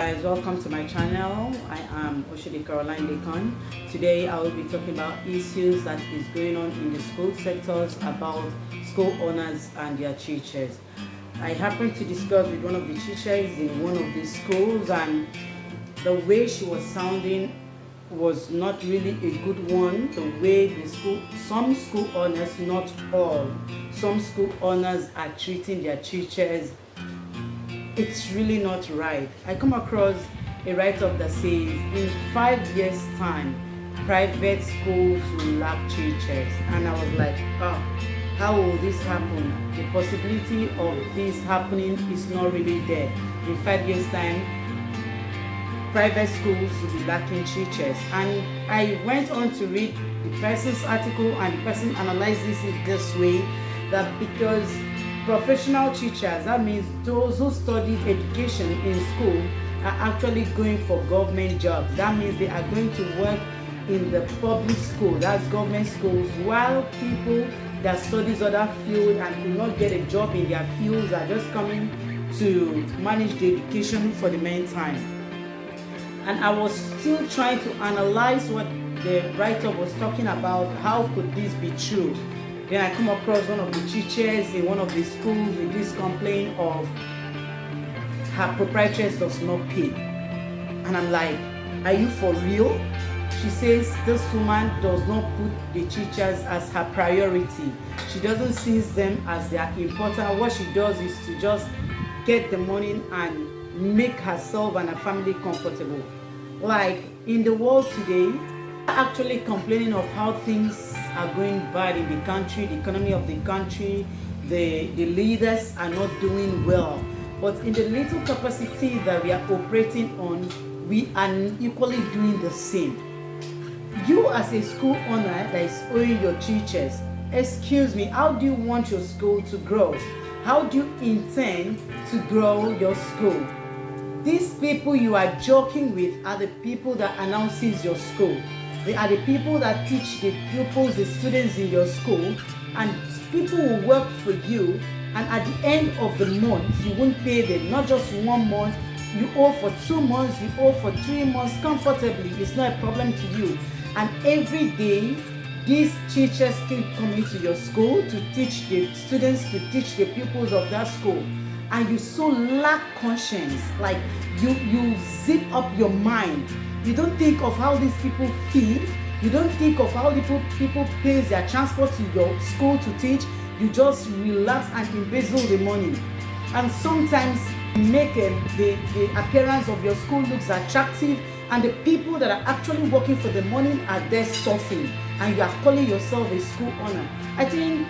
Guys, welcome to my channel. I am Oshodi Caroline Lekon. Today I will be talking about issues that is going on in the school sectors about school owners and their teachers. I happened to discuss with one of the teachers in one of the schools, and the way she was sounding was not really a good one. The way some school owners, not all, some school owners are treating their teachers, it's really not right. I come across a write-up that says in 5 years' time, private schools will lack teachers. And I was like, oh, how will this happen? The possibility of this happening is not really there. In 5 years' time, private schools will be lacking teachers. And I went on to read the person's article, and the person analyzes it this way, that because professional teachers, that means those who studied education in school, are actually going for government jobs. That means they are going to work in the public school, that's government schools, while people that studies other fields and could not get a job in their fields are just coming to manage the education for the meantime. And I was still trying to analyze what the writer was talking about. How could this be true? Then I come across one of the teachers in one of the schools with this complaint of her proprietress does not pay. And I'm like, are you for real? She says this woman does not put the teachers as her priority. She doesn't see them as they are important. What she does is to just get the money and make herself and her family comfortable. Like in the world today, actually complaining of how things are going bad in the country, the economy of the country, the leaders are not doing well. But in the little capacity that we are operating on, we are equally doing the same. You as a school owner that is owing your teachers, excuse me, how do you want your school to grow? How do you intend to grow your school? These people you are joking with are the people that announces your school. They are the people that teach the pupils, the students in your school, and people will work for you, and at the end of the month, you won't pay them, not just 1 month, you owe for 2 months, you owe for 3 months comfortably. It's not a problem to you. And every day, these teachers keep coming to your school to teach the students, to teach the pupils of that school. And you so lack conscience, like you zip up your mind. You don't think of how these people feed. You don't think of how the people pay their transport to your school to teach. You just relax and embezzle the money. And sometimes make the appearance of your school looks attractive, and the people that are actually working for the money are there suffering, and you are calling yourself a school owner. I think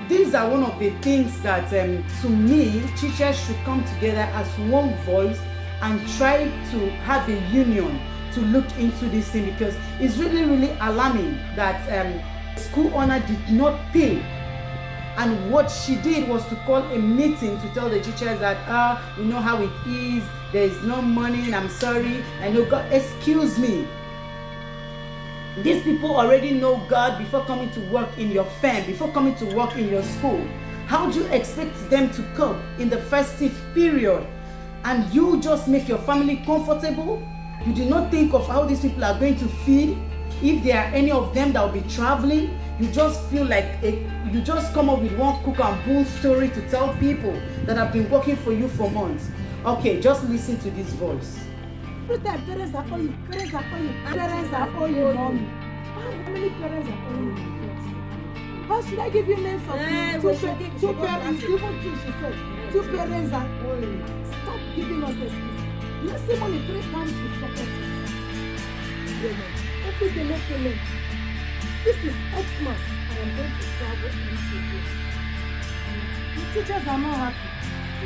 these are one of the things that, to me, teachers should come together as one voice and try to have a union to look into this thing, because it's really, really alarming that school owner did not pay. And what she did was to call a meeting to tell the teachers that, you know how it is, there is no money, and I'm sorry, I know God. Excuse me. These people already know God before coming to work in your firm, before coming to work in your school. How do you expect them to cope in the festive period? And you just make your family comfortable? You do not think of how these people are going to feed. If there are any of them that will be traveling, you just feel like you just come up with one cook and bull story to tell people that have been working for you for months. Okay, just listen to this voice. Parents are calling you. Parents are calling you. Parents are calling you, mommy. How many parents are calling you? How should I give you names of two parents? Even two, she said. Two parents are calling. Stop giving us excuse. Let's say money 3 times with property. What is the next payment? This is Xmas. I am going to travel into you. The teachers are not happy.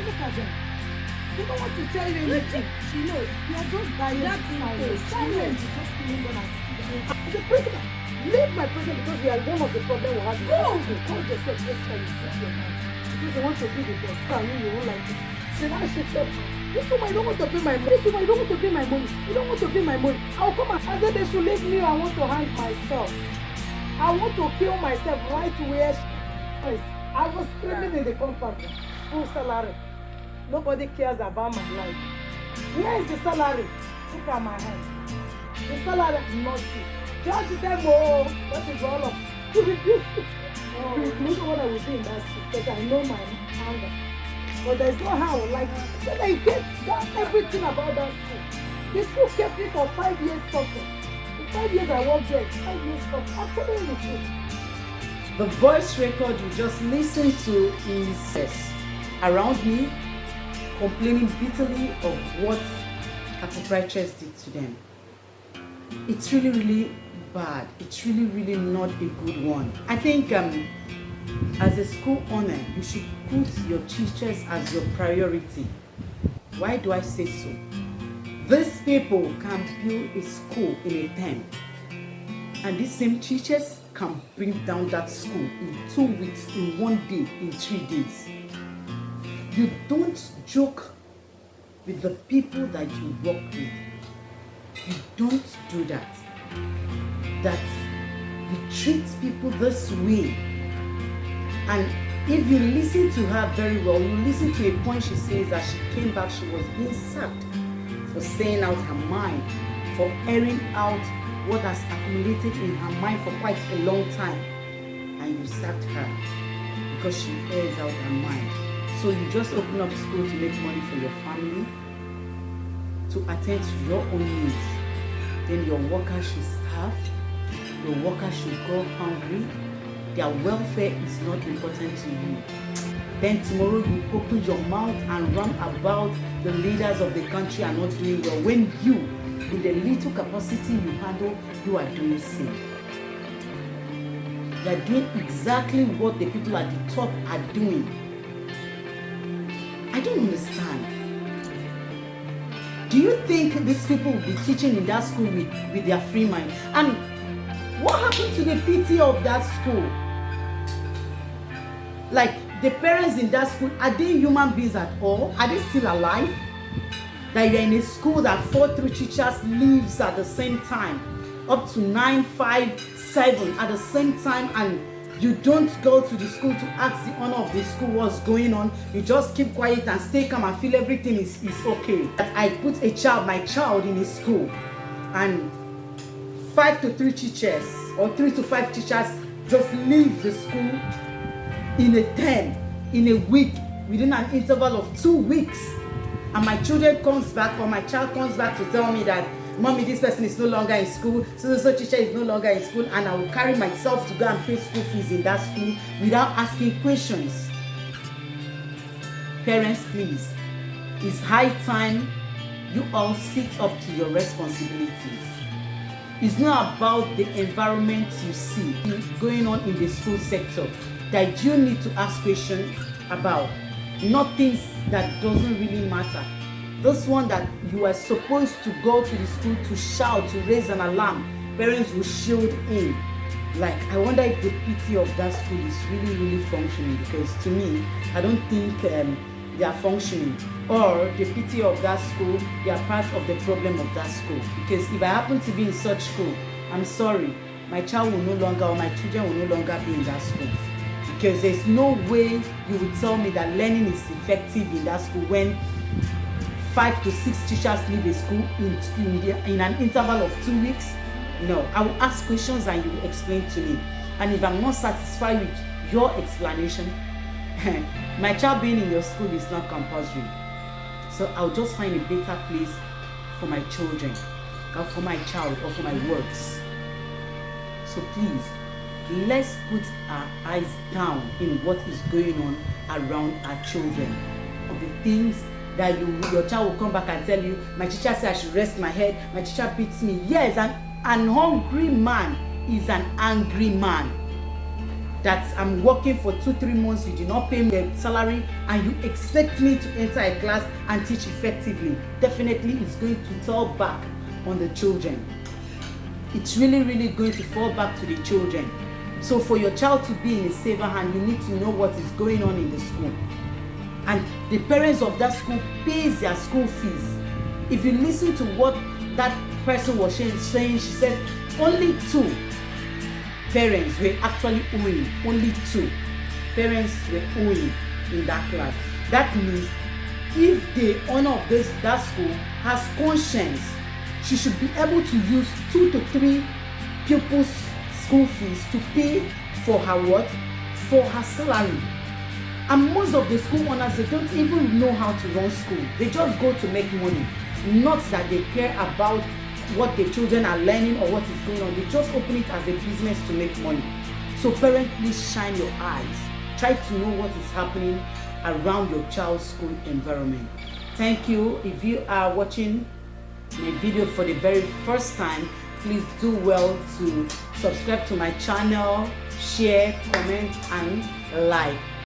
Look at them. They don't want to tell you anything. She knows. They are just dying. Silence. Silence. You're just killing them as the president. Leave my president, because we are one of the problems we have. No! Call yourself next time you sit your mouth. Because they want to be the best. You won't like it. She said, this woman, I don't want to pay my money. This woman, I don't want to pay my money. You don't want to pay my money. I'll come and say they should leave me. I want to hang myself. I want to kill myself right where she is. I was screaming in the compound. Full salary. Nobody cares about my life. Where is the salary? Look at my hand. The salary is not due. Judge them all. That is all of oh, you know what I would do in that school because I know my anger. But there's no how I would like it. Then I get that everything about that school. The school kept me for 5 years suffering. The 5 years I worked there, 5 years suffering. I'm telling you the truth. The voice record you just listened to is around me complaining bitterly of what a proprietress did to them. It's really, really bad. It's really, really not a good one. I think as a school owner, you should put your teachers as your priority. Why do I say so? These people can build a school in a term, and these same teachers can bring down that school in 2 weeks, in 1 day, in 3 days. You don't joke with the people that you work with. You don't do that. That you treat people this way. And if you listen to her very well, you listen to a point she says that she came back, she was being sacked for saying out her mind, for airing out what has accumulated in her mind for quite a long time. And you sacked her because she airs out her mind. So you just open up school to make money for your family, to attend to your own needs. Then your workers should starve, your workers should go hungry, their welfare is not important to you. Then tomorrow you open your mouth and run about the leaders of the country are not doing well, when you, with the little capacity you handle, you are doing the same. You are doing exactly what the people at the top are doing. I don't understand. Do you think these people will be teaching in that school with their free mind? And what happened to the PT of that school? Like, the parents in that school, are they human beings at all? Are they still alive? That you're in a school that 4-3 teachers leaves at the same time, up to 9, 5, 7 at the same time, and you don't go to the school to ask the owner of the school what's going on. You just keep quiet and stay calm and feel everything is okay. I put my child in a school, and 5 to 3 teachers or 3 to 5 teachers just leave the school in a term, in a week, within an interval of 2 weeks. And my children comes back, or my child comes back to tell me that, Mommy, this person is no longer in school, so teacher is no longer in school, and I will carry myself to go and pay school fees in that school without asking questions. Parents, please, it's high time you all sit up to your responsibilities. It's not about the environment you see going on in the school sector that you need to ask questions about, not things that doesn't really matter. This one that you are supposed to go to the school to shout, to raise an alarm, parents will shield in. Like, I wonder if the PT of that school is really, really functioning, because to me, I don't think they are functioning. Or the PT of that school, they are part of the problem of that school. Because if I happen to be in such school, I'm sorry, my child will no longer, or my children will no longer be in that school. Because there's no way you will tell me that learning is effective in that school when 5 to 6 teachers leave a school in an interval of 2 weeks. No, I will ask questions and you will explain to me. And if I'm not satisfied with your explanation, my child being in your school is not compulsory. So I'll just find a better place for my children, or for my child, or for my works. So please, let's put our eyes down in what is going on around our children. Of the things that your child will come back and tell you, my teacher said I should rest my head, my teacher beats me. Yes, an hungry man is an angry man. That I'm working for 2-3 months, you do not pay me the salary, and you expect me to enter a class and teach effectively. Definitely it's going to fall back on the children. It's really, really going to fall back to the children. So for your child to be in a safer hand, you need to know what is going on in the school. And the parents of that school pays their school fees. If you listen to what that person was saying, she said only 2 parents were actually owing. Only 2 parents were owing in that class. That means if the owner of that school has conscience, she should be able to use 2 to 3 pupils' school fees to pay for her what? For her salary. And most of the school owners, they don't even know how to run school. They just go to make money. Not that they care about what the children are learning or what is going on. They just open it as a business to make money. So parents, please shine your eyes. Try to know what is happening around your child's school environment. Thank you. If you are watching my video for the very first time, please do well to subscribe to my channel, share, comment, and like.